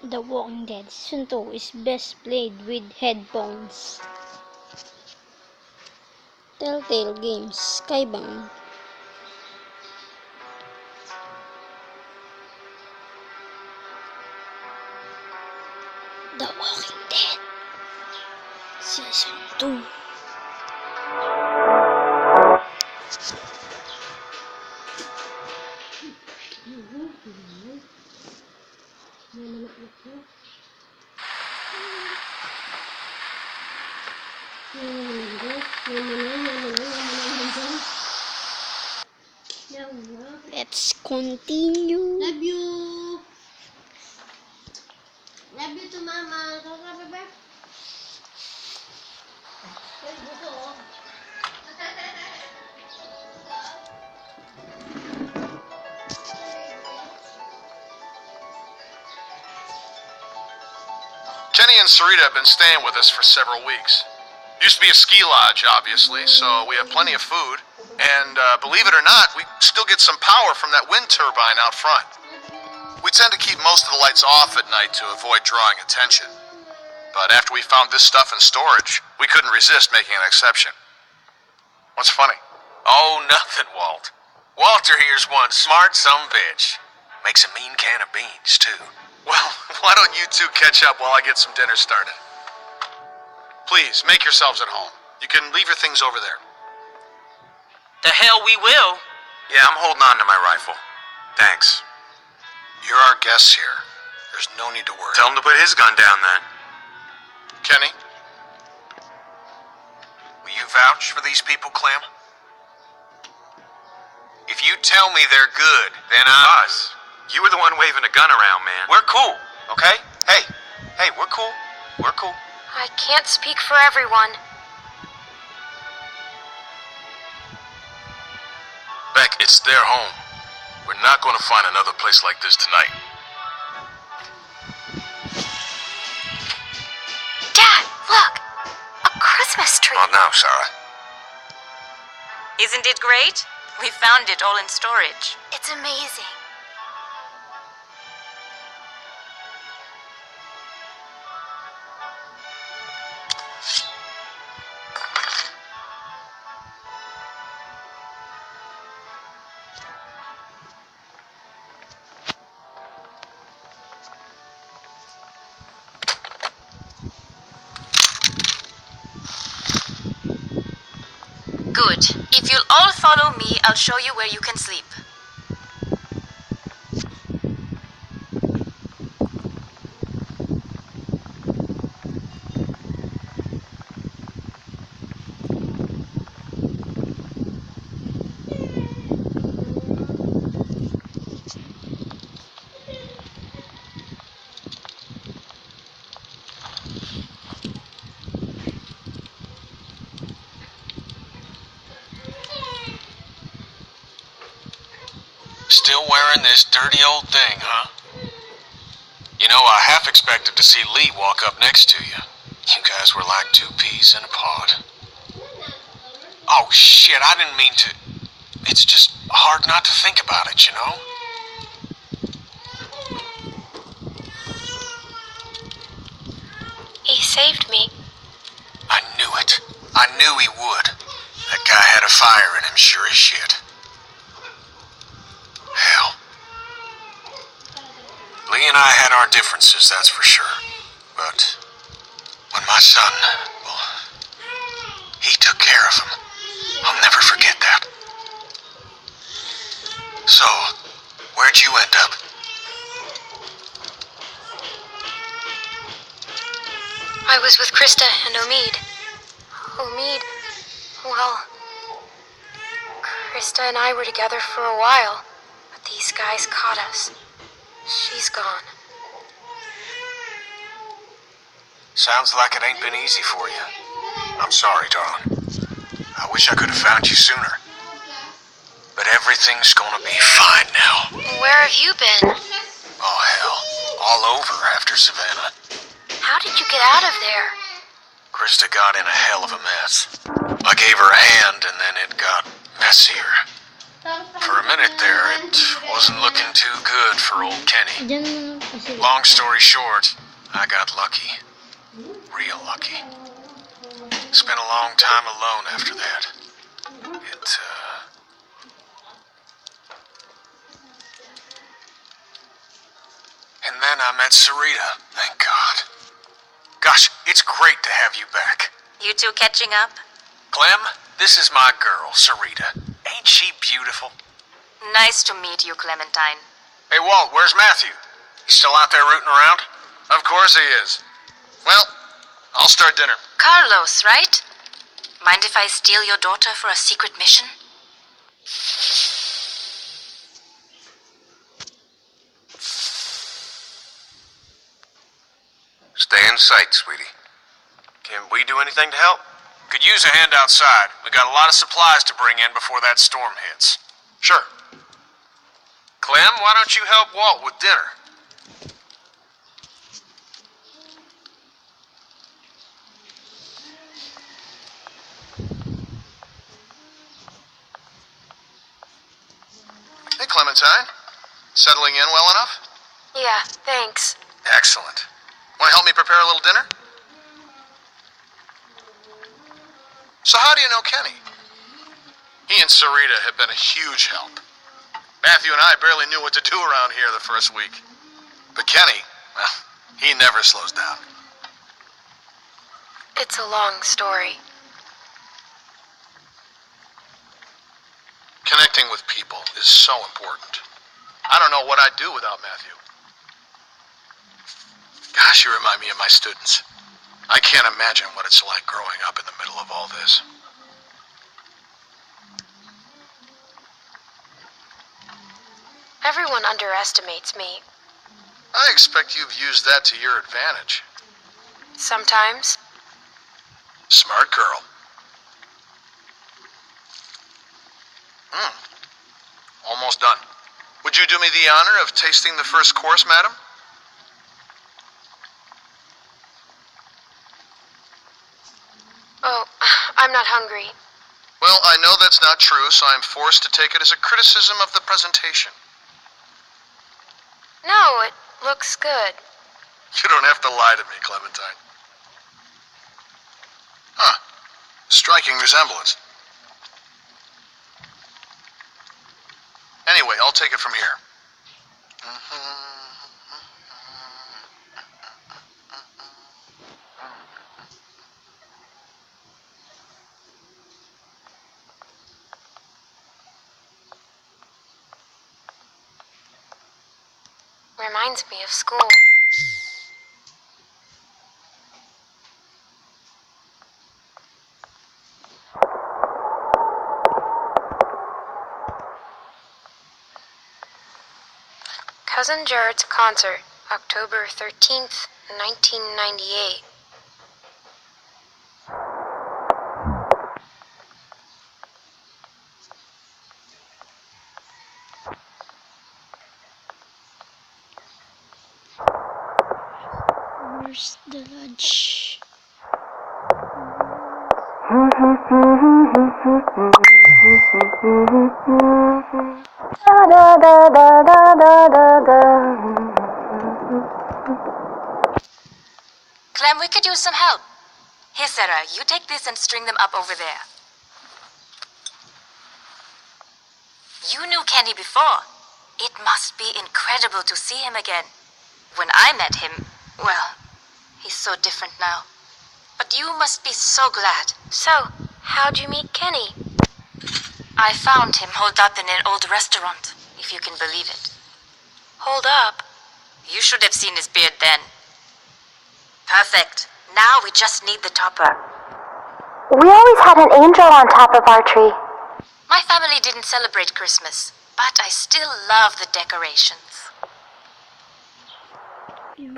The Walking Dead Season 2 is best played with headphones. Telltale Games, Skybound. The Walking Dead Season 2. Let's continue. Love you. Love you to Mama. Kenny and Sarita have been staying with us for several weeks. Used to be a ski lodge, obviously, so we have plenty of food. And believe it or not, we still get some power from that wind turbine out front. We tend to keep most of the lights off at night to avoid drawing attention. But after we found this stuff in storage, we couldn't resist making an exception. What's funny? Oh, nothing, Walt. Walter here's one smart sumbitch. Makes a mean can of beans, too. Well, why don't you two catch up while I get some dinner started? Please, make yourselves at home. You can leave your things over there. The hell we will. Yeah, I'm holding on to my rifle. Thanks. You're our guests here. There's no need to worry. Tell him to put his gun down, then. Kenny? Will you vouch for these people, Clem? If you tell me they're good, then I'm... Us. You were the one waving a gun around, man. We're cool, okay? Hey, we're cool. We're cool. I can't speak for everyone. Beck, it's their home. We're not going to find another place like this tonight. Dad, look! A Christmas tree! Oh, no, Sarah. Isn't it great? We found it all in storage. It's amazing. Good. If you'll all follow me, I'll show you where you can sleep. Still wearing this dirty old thing, huh? You know, I half expected to see Lee walk up next to you. You guys were like two peas in a pod. Oh, shit, I didn't mean to... It's just hard not to think about it, you know? He saved me. I knew it. I knew he would. That guy had a fire in him, sure as shit. Hell. Lee and I had our differences, that's for sure. But when my son, well, he took care of him. I'll never forget that. So, where'd you end up? I was with Krista and Omid. Omid, well, Krista and I were together for a while. These guys caught us. She's gone. Sounds like it ain't been easy for you. I'm sorry, darling. I wish I could have found you sooner. But everything's gonna be fine now. Where have you been? Oh, hell. All over after Savannah. How did you get out of there? Krista got in a hell of a mess. I gave her a hand, and then it got messier. For a minute there, it wasn't looking too good for old Kenny. Diyan mo lang kasi. Long story short, I got lucky. Real lucky. Spent a long time alone after that. And then I met Sarita, thank God. Gosh, it's great to have you back. You two catching up? Clem, this is my girl, Sarita. Ain't she beautiful? Nice to meet you, Clementine. Hey, Walt, where's Matthew? He's still out there rooting around? Of course he is. Well, I'll start dinner. Carlos, right? Mind if I steal your daughter for a secret mission? Stay in sight, sweetie. Can we do anything to help? Could use a hand outside. We got a lot of supplies to bring in before that storm hits. Sure. Clem, why don't you help Walt with dinner? Hey, Clementine. Settling in well enough? Yeah, thanks. Excellent. Want to help me prepare a little dinner? So how do you know Kenny? He and Sarita have been a huge help. Matthew and I barely knew what to do around here the first week. But Kenny, well, he never slows down. It's a long story. Connecting with people is so important. I don't know what I'd do without Matthew. Gosh, you remind me of my students. I can't imagine what it's like growing up in the middle of all this. Everyone underestimates me. I expect you've used that to your advantage. Sometimes. Smart girl. Almost done. Would you do me the honor of tasting the first course, madam? Oh, I'm not hungry. Well, I know that's not true, so I'm forced to take it as a criticism of the presentation. No, it looks good. You don't have to lie to me, Clementine. Huh. Striking resemblance. Anyway, I'll take it from here. Reminds me of school. Cousin Jared's concert, October 13th, 1998. Where's the lodge? Clem, we could use some help. Here, Sarah, you take this and string them up over there. You knew Kenny before. It must be incredible to see him again. When I met him, well, he's so different now. But you must be so glad. So, how'd you meet Kenny? I found him holed up in an old restaurant, if you can believe it. Hold up. You should have seen his beard then. Perfect. Now we just need the topper. We always had an angel on top of our tree. My family didn't celebrate Christmas, but I still love the decorations. Yung